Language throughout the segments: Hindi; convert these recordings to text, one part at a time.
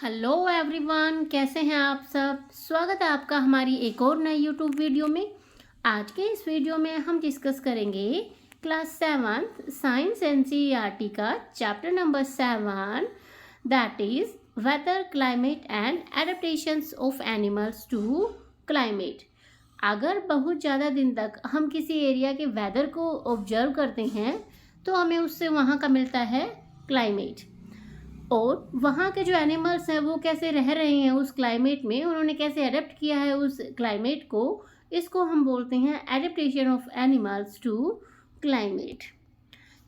हेलो एवरीवन, कैसे हैं आप सब। स्वागत है आपका हमारी एक और नई यूट्यूब वीडियो में। आज के इस वीडियो में हम डिस्कस करेंगे क्लास 7 साइंस एनसीईआरटी का chapter number 7, that is weather climate and adaptations of animals to climate. अगर बहुत ज़्यादा दिन तक हम किसी एरिया के वेदर को ऑब्जर्व करते हैं तो हमें उससे वहाँ का मिलता है क्लाइमेट, और वहाँ के जो एनिमल्स हैं वो कैसे रह रहे हैं उस क्लाइमेट में, उन्होंने कैसे अडेप्ट किया है उस क्लाइमेट को, इसको हम बोलते हैं adaptation of animals to climate.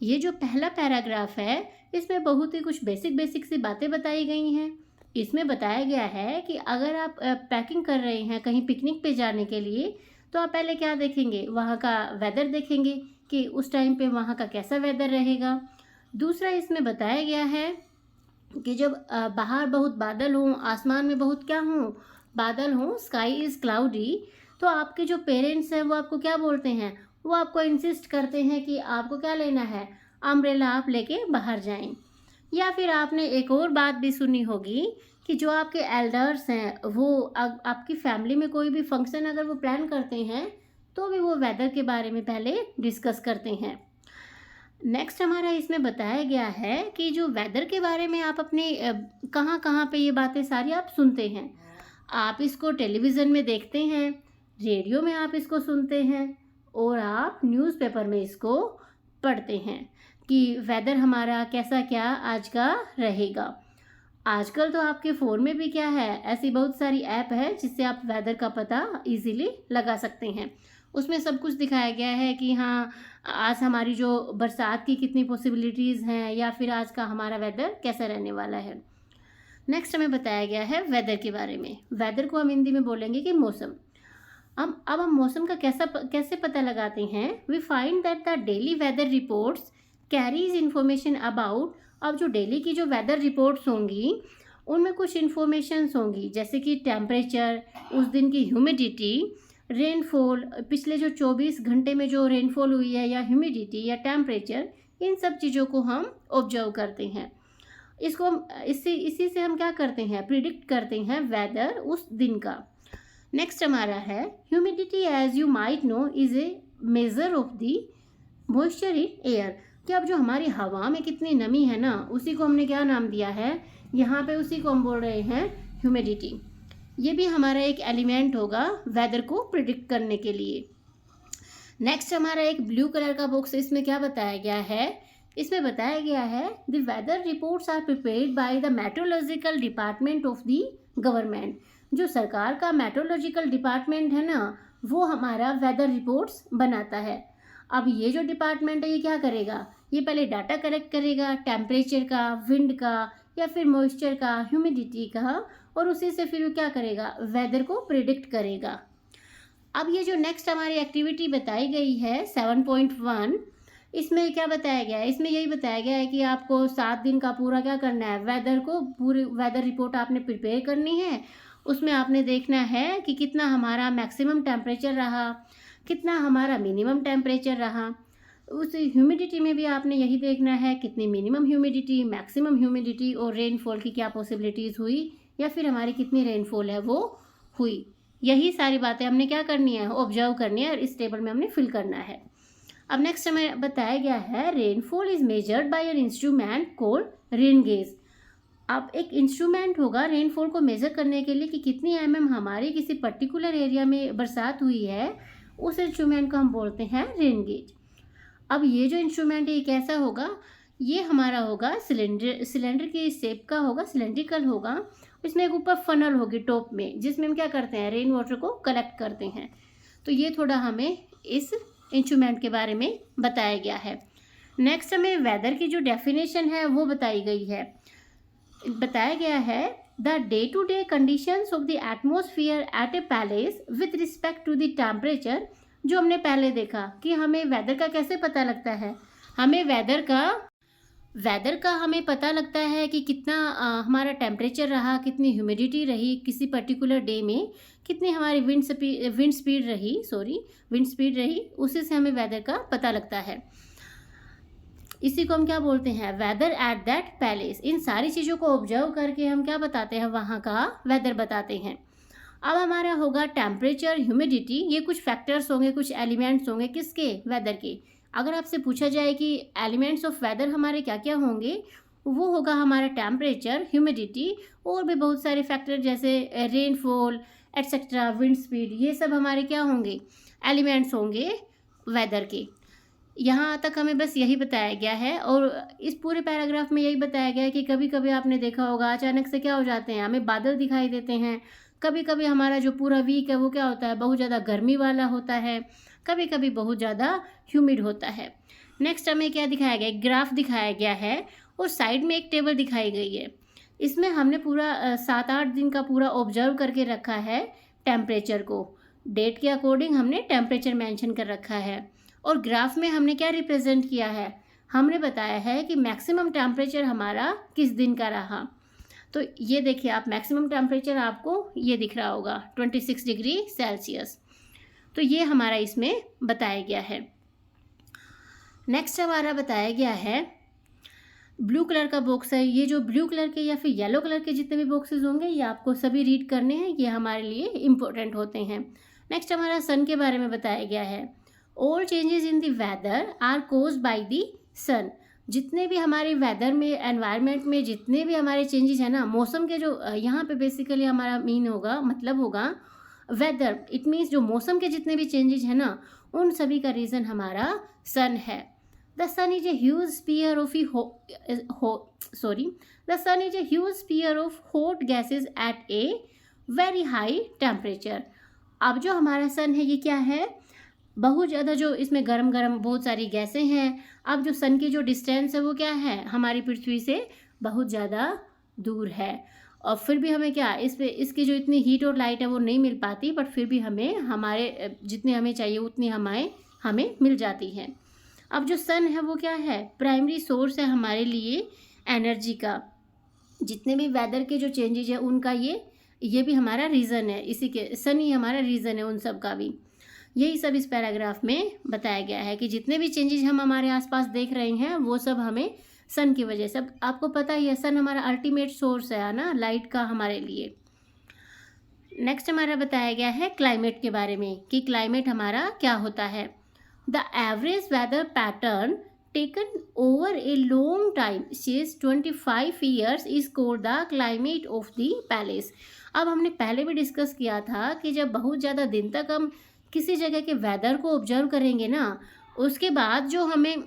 ये जो पहला पैराग्राफ है इसमें बहुत ही कुछ बेसिक बेसिक सी बातें बताई गई हैं। इसमें बताया गया है कि अगर आप पैकिंग कर रहे हैं कहीं पिकनिक पे जाने के लिए तो आप पहले क्या देखेंगे, वहाँ का वेदर देखेंगे कि उस टाइम पे वहाँ का कैसा वेदर रहेगा। दूसरा इसमें बताया गया है कि जब बाहर बहुत बादल हों, आसमान में बहुत क्या हों, बादल हों, स्काई इज़ क्लाउडी, तो आपके जो पेरेंट्स हैं वो आपको क्या बोलते हैं, वो आपको इंसिस्ट करते हैं कि आपको क्या लेना है, अम्ब्रेला आप लेके बाहर जाएं। या फिर आपने एक और बात भी सुनी होगी कि जो आपके एल्डर्स हैं वो आपकी फैमिली में कोई भी फंक्शन अगर वो प्लान करते हैं तो भी वो वेदर के बारे में पहले डिस्कस करते हैं। नेक्स्ट हमारा इसमें बताया गया है कि जो वेदर के बारे में आप अपने कहाँ कहाँ पे ये बातें सारी आप सुनते हैं। आप इसको टेलीविज़न में देखते हैं, रेडियो में आप इसको सुनते हैं, और आप न्यूज़पेपर में इसको पढ़ते हैं कि वेदर हमारा कैसा क्या आज का रहेगा। आजकल तो आपके फ़ोन में भी क्या है, ऐसी बहुत सारी ऐप है जिससे आप वेदर का पता इजीली लगा सकते हैं। उसमें सब कुछ दिखाया गया है कि हाँ, आज हमारी जो बरसात की कितनी पॉसिबिलिटीज़ हैं या फिर आज का हमारा वेदर कैसा रहने वाला है। नेक्स्ट हमें बताया गया है वेदर के बारे में। वेदर को हम हिंदी में बोलेंगे कि मौसम। अब हम मौसम का कैसे पता लगाते हैं। We find that the daily weather reports carries information about. अब जो डेली की जो वेदर रिपोर्ट्स होंगी उनमें कुछ इन्फॉर्मेशंस होंगी, जैसे कि टेम्परेचर, उस दिन की ह्यूमिडिटी, रेनफॉल, पिछले जो 24 घंटे में जो रेनफॉल हुई है, या ह्यूमिडिटी या टेम्परेचर, इन सब चीज़ों को हम ऑब्जर्व करते हैं। इसको हम इसी से हम क्या करते हैं, प्रिडिक्ट करते हैं वेदर उस दिन का। नेक्स्ट हमारा है humidity, as you might know is a measure of the moisture in air. कि अब जो हमारी हवा में कितनी नमी है ना, उसी को हमने क्या नाम दिया है यहाँ पे, उसी को हम बोल रहे हैं ह्यूमिडिटी। ये भी हमारा एक एलिमेंट होगा वेदर को प्रिडिक्ट करने के लिए। नेक्स्ट हमारा एक ब्लू कलर का बॉक्स, इसमें क्या बताया गया है, इसमें बताया गया है the weather reports are prepared by the meteorological department of the government. जो सरकार का मेट्रोलॉजिकल डिपार्टमेंट है ना, वो हमारा वेदर रिपोर्ट्स बनाता है। अब ये जो डिपार्टमेंट है ये क्या करेगा, ये पहले डाटा कलेक्ट करेगा टेम्परेचर का, विंड का, या फिर मॉइस्चर का, ह्यूमिडिटी का, और उसी से फिर क्या करेगा, वेदर को प्रिडिक्ट करेगा। अब ये जो नेक्स्ट हमारी एक्टिविटी बताई गई है 7.1, इसमें क्या बताया गया है, इसमें यही बताया गया है कि आपको 7 दिन का पूरा क्या करना है, वेदर को पूरी वेदर रिपोर्ट आपने प्रिपेयर करनी है। उसमें आपने देखना है कि कितना हमारा मैक्सिमम टेम्परेचर रहा, कितना हमारा मिनिमम टेम्परेचर रहा। उस ह्यूमिडिटी में भी आपने यही देखना है कितनी मिनिमम ह्यूमिडिटी, मैक्सिमम ह्यूमिडिटी, और रेनफॉल की क्या पॉसिबिलिटीज़ हुई, या फिर हमारी कितनी रेनफॉल है वो हुई। यही सारी बातें हमने क्या करनी है, ऑब्जर्व करनी है, और इस टेबल में हमने फिल करना है। अब नेक्स्ट हमें बताया गया है rainfall is measured by an instrument called rain gauge. अब एक इंस्ट्रूमेंट होगा रेनफॉल को मेजर करने के लिए कि कितनी हमारी किसी पर्टिकुलर एरिया में बरसात हुई है, उस इंस्ट्रूमेंट को हम बोलते हैं रेन गेज। अब ये जो इंस्ट्रूमेंट है ये कैसा होगा, ये हमारा होगा सिलेंडर की शेप का होगा, सिलेंड्रिकल होगा। इसमें एक ऊपर फनल होगी टॉप में, जिसमें हम क्या करते हैं, रेन वाटर को कलेक्ट करते हैं। तो ये थोड़ा हमें इस इंस्ट्रूमेंट के बारे में बताया गया है। नेक्स्ट हमें वेदर की जो डेफिनेशन है वो बताई गई है। बताया गया है the day to day conditions of the atmosphere at a place with respect to the temperature. जो हमने पहले देखा कि हमें वेदर का कैसे पता लगता है, हमें वेदर का हमें पता लगता है कि कितना हमारा टेम्परेचर रहा, कितनी ह्यूमिडिटी रही किसी पर्टिकुलर डे में, कितनी हमारी विंड स्पीड रही, उसी से हमें वेदर का पता लगता है। इसी को हम क्या बोलते हैं, वेदर एट दैट पैलेस। इन सारी चीज़ों को ऑब्जर्व करके हम क्या बताते हैं, वहाँ का वेदर बताते हैं। अब हमारा होगा टेम्परेचर, ह्यूमिडिटी। ये कुछ फैक्टर्स होंगे, कुछ एलिमेंट्स होंगे किसके, वेदर के। अगर आपसे पूछा जाए कि एलिमेंट्स ऑफ वेदर हमारे क्या क्या होंगे, वो होगा हमारा टेम्परेचर, ह्यूमिडिटी और भी बहुत सारे फैक्टर जैसे रेनफॉल एट्सेट्रा, विंड स्पीड, ये सब हमारे क्या होंगे, एलिमेंट्स होंगे वेदर के। यहाँ तक हमें बस यही बताया गया है। और इस पूरे पैराग्राफ में यही बताया गया है कि कभी कभी आपने देखा होगा अचानक से क्या हो जाते हैं, हमें बादल दिखाई देते हैं। कभी कभी हमारा जो पूरा वीक है वो क्या होता है, बहुत ज़्यादा गर्मी वाला होता है, कभी कभी बहुत ज़्यादा ह्यूमिड होता है। नेक्स्ट हमें क्या दिखाया गया, ग्राफ दिखाया गया है और साइड में एक टेबल दिखाई गई है। इसमें हमने पूरा 7-8 दिन का पूरा ऑब्जर्व करके रखा है टेम्परेचर को। डेट के अकॉर्डिंग हमने टेम्परेचर मेंशन कर रखा है। और ग्राफ में हमने क्या रिप्रेजेंट किया है, हमने बताया है कि मैक्सिमम टेम्परेचर हमारा किस दिन का रहा। तो ये देखिए आप, मैक्सिमम टेम्परेचर आपको ये दिख रहा होगा 26 डिग्री सेल्सियस। तो ये हमारा इसमें बताया गया है। नेक्स्ट हमारा बताया गया है ब्लू कलर का बॉक्स है। ये जो ब्लू कलर के या फिर येलो कलर के जितने भी बॉक्सेस होंगे ये आपको सभी रीड करने हैं, ये हमारे लिए इम्पोर्टेंट होते हैं। नेक्स्ट हमारा सन के बारे में बताया गया है। All changes in the weather are caused by the sun. जितने भी हमारे वेदर में, एनवायरनमेंट में जितने भी हमारे चेंजेस हैं ना, मौसम के जो यहाँ पे बेसिकली हमारा मीन होगा, मतलब होगा वेदर, इट मीन्स जो मौसम के जितने भी चेंजेस हैं ना, उन सभी का रीज़न हमारा सन है। The sun is a huge sphere of the sun is a huge sphere of hot gases at a very high temperature। अब जो हमारा सन है ये क्या है, बहुत ज़्यादा जो इसमें गरम गरम बहुत सारी गैसें हैं। अब जो सन की जो डिस्टेंस है वो क्या है, हमारी पृथ्वी से बहुत ज़्यादा दूर है। और फिर भी हमें क्या, इस पे इसकी जो इतनी हीट और लाइट है वो नहीं मिल पाती, बट फिर भी हमें हमारे जितनी हमें चाहिए उतनी हमें मिल जाती है। अब जो सन है वो क्या है, प्राइमरी सोर्स है हमारे लिए एनर्जी का। जितने भी वेदर के जो चेंजेज है उनका ये भी हमारा रीज़न है, इसी के सन ही हमारा रीज़न है उन सब का भी। यही सब इस पैराग्राफ में बताया गया है कि जितने भी चेंजेज हम हमारे आसपास देख रहे हैं वो सब हमें सन की वजह से। अब आपको पता ही है सन हमारा अल्टीमेट सोर्स है ना लाइट का हमारे लिए। नेक्स्ट हमारा बताया गया है क्लाइमेट के बारे में कि क्लाइमेट हमारा क्या होता है। The average weather pattern taken over a long time, says 25 years, is called the climate of the palace। अब हमने पहले भी डिस्कस किया था कि जब बहुत ज़्यादा दिन तक हम किसी जगह के वेदर को ऑब्जर्व करेंगे ना, उसके बाद जो हमें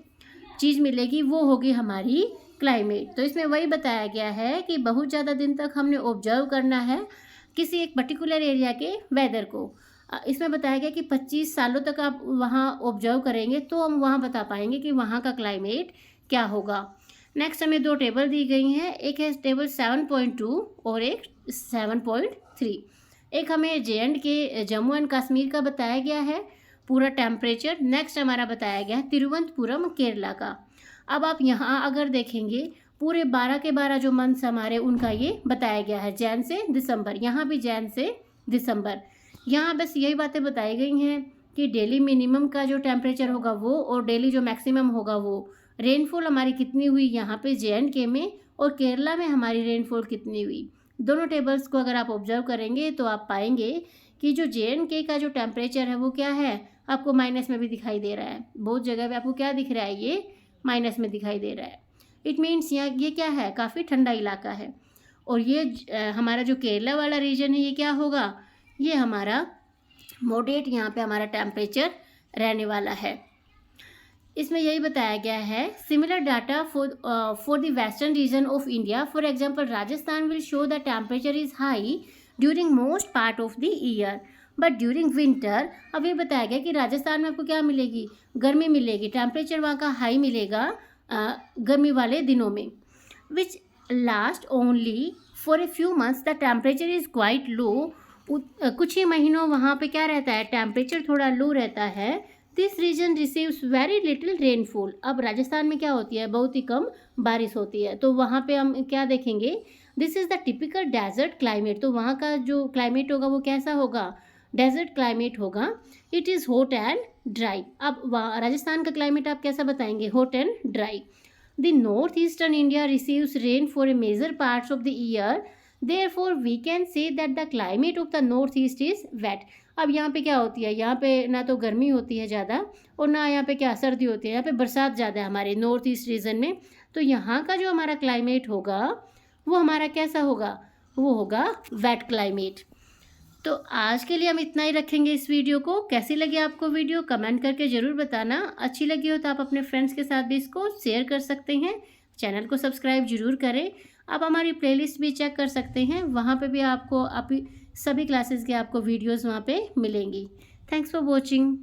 चीज़ मिलेगी वो होगी हमारी क्लाइमेट। तो इसमें वही बताया गया है कि बहुत ज़्यादा दिन तक हमने ऑब्जर्व करना है किसी एक पर्टिकुलर एरिया के वेदर को। इसमें बताया गया कि 25 सालों तक आप वहाँ ऑब्जर्व करेंगे तो हम वहाँ बता पाएंगे कि वहाँ का क्लाइमेट क्या होगा। नेक्स्ट हमें 2 टेबल दी गई हैं, एक है टेबल 7.2 और एक 7.3। एक हमें JNK जम्मू एंड कश्मीर का बताया गया है पूरा टेम्परेचर। नेक्स्ट हमारा बताया गया है तिरुवनंतपुरम केरला का। अब आप यहाँ अगर देखेंगे पूरे 12 के 12 जो मंथ्स हमारे उनका ये बताया गया है, जैन से दिसंबर, यहाँ भी जैन से दिसंबर। यहाँ बस यही बातें बताई गई हैं कि डेली मिनिमम का जो टेम्परेचर होगा वो और डेली जो मैक्सिमम होगा वो। रेनफॉल हमारी कितनी हुई यहाँ पे JNK में और केरला में हमारी रेनफॉल कितनी हुई। दोनों टेबल्स को अगर आप ऑब्जर्व करेंगे तो आप पाएंगे कि जो JNK का जो टेम्परेचर है वो क्या है, आपको माइनस में भी दिखाई दे रहा है। बहुत जगह पे आपको क्या दिख रहा है, ये माइनस में दिखाई दे रहा है। इट मीन्स यहाँ ये क्या है, काफ़ी ठंडा इलाका है। और ये हमारा जो केरला वाला रीजन है ये क्या होगा, ये हमारा मॉडरेट यहाँ पे हमारा टेम्परेचर रहने वाला है। इसमें यही बताया गया है similar data for the western region of India. For example Rajasthan will show the temperature is high during most part of the year but during winter. अब ये बताया गया कि राजस्थान में आपको क्या मिलेगी, गर्मी मिलेगी, टेम्परेचर वहाँ का हाई मिलेगा गर्मी वाले दिनों में। Which last only for a few months the temperature is quite low. कुछ ही महीनों वहाँ पे क्या रहता है, टेम्परेचर थोड़ा लो रहता है। This region receives very little rainfall. अब राजस्थान में क्या होती है, बहुत ही कम बारिश होती है। तो वहाँ पे हम क्या देखेंगे, this is the typical desert climate. तो वहाँ का जो क्लाइमेट होगा वो कैसा होगा, डेजर्ट क्लाइमेट होगा। It is hot and dry. अब राजस्थान का क्लाइमेट आप कैसा बताएंगे, hot and dry. The northeastern India receives rain for a major parts of the year. Therefore, we can say that the climate of the northeast is wet. अब यहाँ पे क्या होती है, यहाँ पे ना तो गर्मी होती है ज़्यादा और ना यहाँ पे क्या सर्दी होती है, यहाँ पे बरसात ज़्यादा है हमारे नॉर्थ ईस्ट रीजन में। तो यहाँ का जो हमारा क्लाइमेट होगा वो हमारा कैसा होगा, वो होगा वेट क्लाइमेट। तो आज के लिए हम इतना ही रखेंगे इस वीडियो को। कैसी लगी आपको वीडियो कमेंट करके ज़रूर बताना। अच्छी लगी हो तो आप अपने फ्रेंड्स के साथ भी इसको शेयर कर सकते हैं। चैनल को सब्सक्राइब जरूर करें। आप हमारी प्लेलिस्ट भी चेक कर सकते हैं, वहाँ पे भी आपको सभी क्लासेस के आपको वीडियोस वहाँ पे मिलेंगी। Thanks for watching.